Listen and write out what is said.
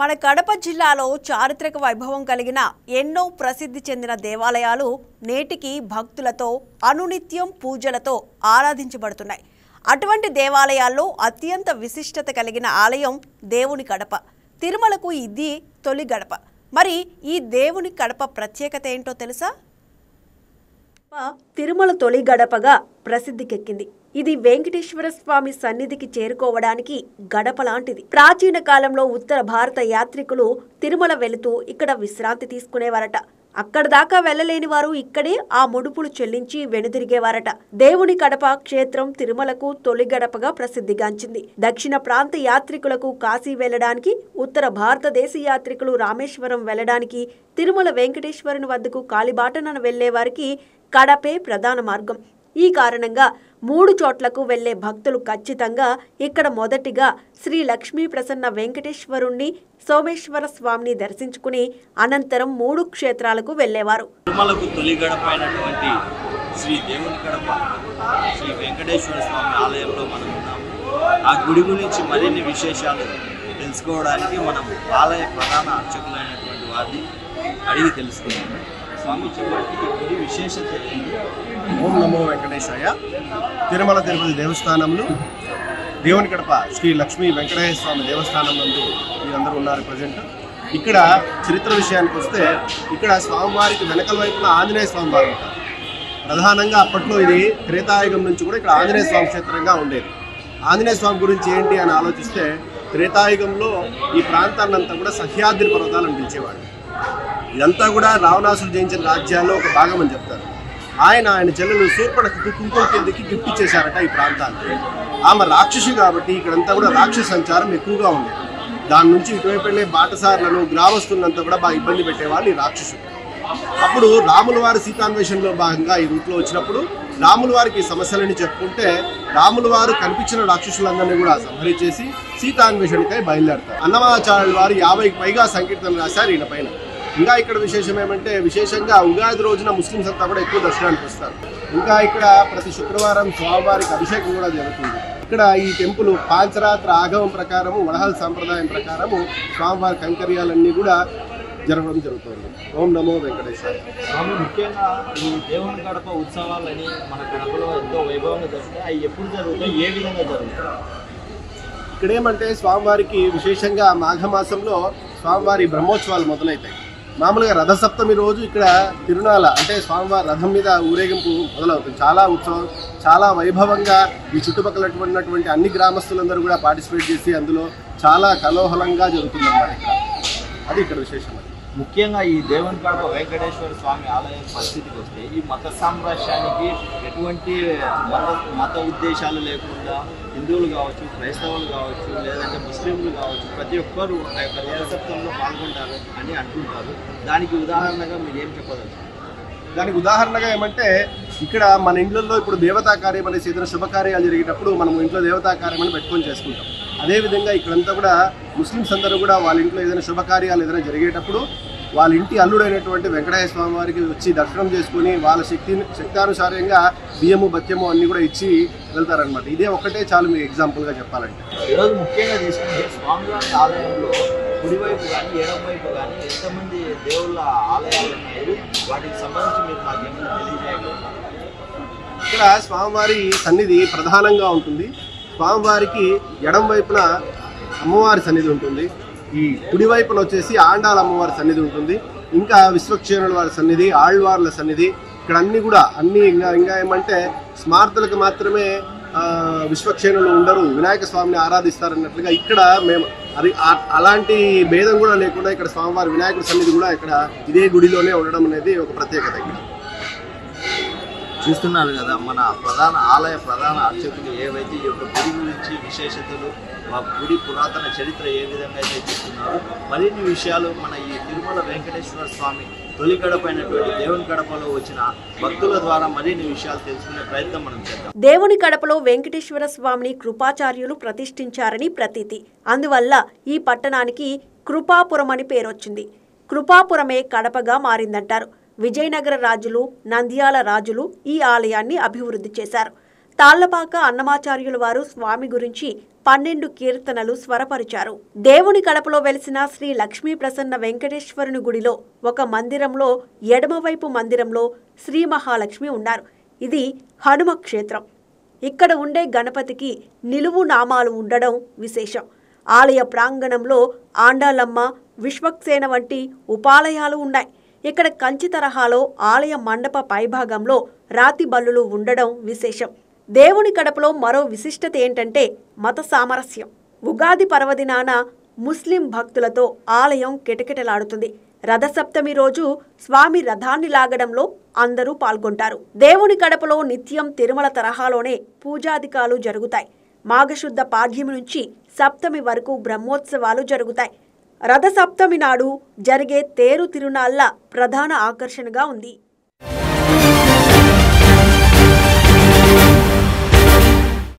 మన కడప జిల్లాలో చారిత్రక వైభవం కలిగిన ఎన్నో ప్రసిద్ధి చెందిన దేవాలయాలు నేటికి భక్తులతో అనునిత్యం పూజలతో ఆరాధించబడుతున్నాయి. అటువంటి దేవాలయాల్లో అత్యంత విశిష్టత కలిగిన ఆలయం దేవుని కడప. తిరుమలకు ఇది తొలి గడప. మరి ఈ దేవుని కడప ప్రత్యేకత ఏంటో తెలుసా? తిరుమల తొలి గడపగా ప్రసిద్ధికెక్కింది. ఇది వెంకటేశ్వర స్వామి సన్నిధికి చేరుకోవడానికి గడప లాంటిది. ప్రాచీన కాలంలో ఉత్తర భారత యాత్రికులు తిరుమల వెళుతూ ఇక్కడ విశ్రాంతి తీసుకునేవారట. అక్కడ దాకా వెళ్లలేని వారు ఇక్కడే ఆ ముడుపులు చెల్లించి వెనుదిరిగేవారట. దేవుని కడప క్షేత్రం తిరుమలకు తొలి గడపగా ప్రసిద్ధిగాంచింది. దక్షిణ ప్రాంత యాత్రికులకు కాశీ వెళ్లడానికి, ఉత్తర భారతదేశ యాత్రికులు రామేశ్వరం వెళ్లడానికి, తిరుమల వెంకటేశ్వరుని వద్దకు కాలిబాటన వెళ్లే వారికి కడపే ప్రధాన మార్గం. ఈ కారణంగా 3 చోట్లకు వెళ్లే భక్తులు ఖచ్చితంగా ఇక్కడ మొదటిగా శ్రీ లక్ష్మీ ప్రసన్న వెంకటేశ్వరుణ్ణి, సోమేశ్వర స్వామిని దర్శించుకుని అనంతరం 3 క్షేత్రాలకు వెళ్లేవారు. తిరుమలకు తొలి గడప అయినటువంటి శ్రీ దేవుని కడప శ్రీ వెంకటేశ్వర స్వామి ఆలయంలో మనం ఉన్నాము. ఆ గుడి గురించి మరిన్ని విశేషాలు తెలుసుకోవడానికి మనం ఆలయ ప్రధాన అర్చకులైనటువంటి వారిని అడిగి తెలుసుకున్నాము. స్వామి చెప్పండి, ఈ గుడి విశేషత ఏంటి? ఓం నమో వెంకటేశాయ. తిరుమల తిరుపతి దేవస్థానంలో దేవుని కడప శ్రీ లక్ష్మీ వెంకటేశ్వర స్వామి దేవస్థానం నందు మీరందరూ ఉన్నారు ప్రజెంట్. ఇక్కడ చరిత్ర విషయానికి వస్తే, ఇక్కడ స్వామివారికి వెనకల వైపున ఆంజనేయ స్వామి వారు ఉంటారు. ప్రధానంగా అప్పట్లో ఇది త్రేతాయుగం నుంచి కూడా ఇక్కడ ఆంజనేయ స్వామి క్షేత్రంగా ఉండేది. ఆంజనేయ స్వామి గురించి ఏంటి అని ఆలోచిస్తే, త్రేతాయుగంలో ఈ ప్రాంతాన్నంతా కూడా సహ్యాద్రి పర్వతాలను పిలిచేవాడు. ఇదంతా కూడా రావణాసుడు జయించిన రాజ్యాల్లో ఒక భాగం అని చెప్తారు. ఆయన చెల్లెలు శూర్పణఖకు కుంకుమ కిందకి గిఫ్ట్ ఇచ్చేశారట ఈ ప్రాంతాన్ని. ఆమె రాక్షసి కాబట్టి ఇక్కడంతా కూడా రాక్షస సంచారం ఎక్కువగా ఉండేది. దాని నుంచి ఇటువైపు వెళ్ళే బాటసారులను, గ్రామస్తులంతా కూడా బాగా ఇబ్బంది పెట్టేవాళ్ళు ఈ రాక్షసులు. అప్పుడు రాముల వారి సీతాన్వేషణలో భాగంగా ఈ రూట్లో వచ్చినప్పుడు రాముల వారికి ఈ సమస్యలని చెప్పుకుంటే, రాముల వారు కనిపించిన రాక్షసులందరినీ కూడా సంహరించేసి సీతాన్వేషణకై బయలుదేరతారు. అన్నమాచార్యుల వారు 50కి పైగా సంకీర్తనలు రాశారు ఈయన పైన. ఇంకా ఇక్కడ విశేషం ఏమంటే, విశేషంగా ఉగాది రోజున ముస్లిమ్స్ అంతా కూడా ఎక్కువ దర్శనానికి వస్తారు. ఇంకా ఇక్కడ ప్రతి శుక్రవారం స్వామివారికి అభిషేకం కూడా జరుగుతుంది. ఇక్కడ ఈ టెంపుల్ పాంచరాత్ర ఆగమం ప్రకారము, వడహల్ సాంప్రదాయం ప్రకారము స్వామివారి కైంకర్యాలన్నీ కూడా జరగడం జరుగుతుంది. ఓం నమో వెంకటేశ్వర. స్వామి, ముఖ్యంగా ఈ దేవుని గడప ఉత్సవాలని మన గడపలో ఎంతో వైభవంగా జరుగుతాయి. అవి ఎప్పుడు జరుగుతాయి, ఏ విధంగా జరుగుతాయి? ఇక్కడ ఏమంటే, స్వామివారికి విశేషంగా మాఘమాసంలో స్వామివారి బ్రహ్మోత్సవాలు మొదలవుతాయి. మామూలుగా రథసప్తమి రోజు ఇక్కడ తిరునాళ అంటే స్వామివారి రథం మీద ఊరేగింపు మొదలవుతుంది. చాలా ఉత్సవం, చాలా వైభవంగా ఈ చుట్టుపక్కల ఉన్నటువంటి అన్ని గ్రామస్తులందరూ కూడా పార్టిసిపేట్ చేసి అందులో చాలా కలోహలంగా జరుగుతుంది అన్నమాట. అది ఇక్కడ విశేషం. ముఖ్యంగా ఈ దేవుని కడప వెంకటేశ్వర స్వామి ఆలయం పరిస్థితికి వస్తే, ఈ మత సామ్రాజ్యానికి ఎటువంటి మత ఉద్దేశాలు లేకుండా హిందువులు కావచ్చు, క్రైస్తవులు కావచ్చు, లేదంటే ముస్లింలు కావచ్చు, ప్రతి ఒక్కరూ ఆ యొక్క రథసప్తంలో పాల్గొంటారు అని అంటుంటారు. దానికి ఉదాహరణగా మీరు ఏం చెప్పగలరు? దానికి ఉదాహరణగా ఏమంటే, ఇక్కడ మన ఇంట్లో ఇప్పుడు దేవతా కార్యం అనేసి ఏదైనా శుభకార్యాలు జరిగేటప్పుడు మనం ఇంట్లో దేవతా కార్యం అని పెట్టుకొని చేసుకుంటాం. అదేవిధంగా ఇక్కడంతా కూడా ముస్లిమ్స్ అందరూ కూడా వాళ్ళ ఇంట్లో ఏదైనా శుభకార్యాలు ఏదైనా జరిగేటప్పుడు వాళ్ళ ఇంటి అల్లుడైనటువంటి వెంకటేశ్వర స్వామి వారికి వచ్చి దర్శనం చేసుకుని వాళ్ళ శక్తానుసారంగా బియ్యము, బత్యము అన్నీ కూడా ఇచ్చి వెళ్తారనమాట. ఇదే ఒక్కటే చాలు మీకు ఎగ్జాంపుల్గా చెప్పాలంటే. ఈరోజు ముఖ్యంగా తీసుకుంటే స్వామివారి ఆలయంలో కుడివైపు కానీ ఎడమవైపు కానీ ఎంతమంది దేవుళ్ళ ఆలయాలు ఉన్నాయి, వాటికి సంబంధించి మీరు మాకు ఏమైనా తెలియజేయగలరా? ఇక్కడ స్వామివారి సన్నిధి ప్రధానంగా ఉంటుంది. స్వామివారికి ఎడం వైపున అమ్మవారి సన్నిధి ఉంటుంది. ఈ కుడి వైపున వచ్చేసి ఆండాల అమ్మవారి సన్నిధి ఉంటుంది. ఇంకా విశ్వక్షేణుల వారి సన్నిధి, ఆళ్వార్ల సన్నిధి, ఇక్కడ అన్ని కూడా ఇంకా ఏమంటే స్మార్తులకు మాత్రమే విశ్వక్షేణులు ఉండరు, వినాయక స్వామిని ఆరాధిస్తారన్నట్లుగా ఇక్కడ మేము అది అలాంటి భేదం కూడా లేకుండా ఇక్కడ స్వామివారి వినాయకుడి సన్నిధి కూడా ఇక్కడ ఇదే గుడిలోనే ఉండడం అనేది ఒక ప్రత్యేకత. ఇక్కడ చూస్తున్నారు కదా, మన ఆలయ ప్రధాన అర్చకులు ఏవైతే ఈ యొక్క గుడి గురించి విశేషతలు, ఆ గుడి పురాతన చరిత్ర ఏ విధంగా అయితే చెప్తున్నారు, మరిన్ని విషయాలు మన ఈ తిరుమల వెంకటేశ్వర స్వామి తొలి గడపైనటువంటి దేవుని కడపలో వచ్చిన భక్తుల ద్వారా మరిన్ని విషయాలు తెలుసుకునే ప్రయత్నం మనం చేద్దాం. దేవుని కడపలో వెంకటేశ్వర స్వామిని కృపాచార్యులు ప్రతిష్ఠించారని ప్రతీతి. అందువల్ల ఈ పట్టణానికి కృపాపురం అని పేరొచ్చింది. కృపాపురమే కడపగా మారిందంటారు. విజయనగర రాజులు, నంద్యాల రాజులు ఈ ఆలయాన్ని అభివృద్ధి చేశారు. తాళ్లపాక అన్నమాచార్యుల వారు స్వామి గురించి 12 కీర్తనలు స్వరపరిచారు. దేవుని కడపలో వెలిసిన శ్రీ లక్ష్మీ ప్రసన్న వెంకటేశ్వరుని గుడిలో ఒక మందిరంలో ఎడమవైపు మందిరంలో శ్రీ మహాలక్ష్మి ఉన్నారు. ఇది హనుమ క్షేత్రం. ఇక్కడ ఉండే గణపతికి నిలువు నామాలు ఉండడం విశేషం. ఆలయ ప్రాంగణంలో ఆండాలమ్మ, విశ్వక్సేన వంటి ఉపాలయాలు ఉన్నాయి. ఇక్కడ కంచి తరహాలో ఆలయ మండప పైభాగంలో రాతి బల్లులు ఉండడం విశేషం. దేవుని కడపలో మరో విశిష్టత ఏంటంటే మత సామరస్యం. ఉగాది పర్వదినాన ముస్లిం భక్తులతో ఆలయం కిటకిటలాడుతుంది. రథసప్తమి రోజు స్వామి రథాన్ని లాగడంలో అందరూ పాల్గొంటారు. దేవుని కడపలో నిత్యం తిరుమల తరహాలోనే పూజాధికాలు జరుగుతాయి. మాఘశుద్ధ పాడ్యమి నుంచి సప్తమి వరకు బ్రహ్మోత్సవాలు జరుగుతాయి. రథసప్తమి నాడు జరిగే తేరు తిరునాళ్ల ప్రధాన ఆకర్షణగా ఉంది.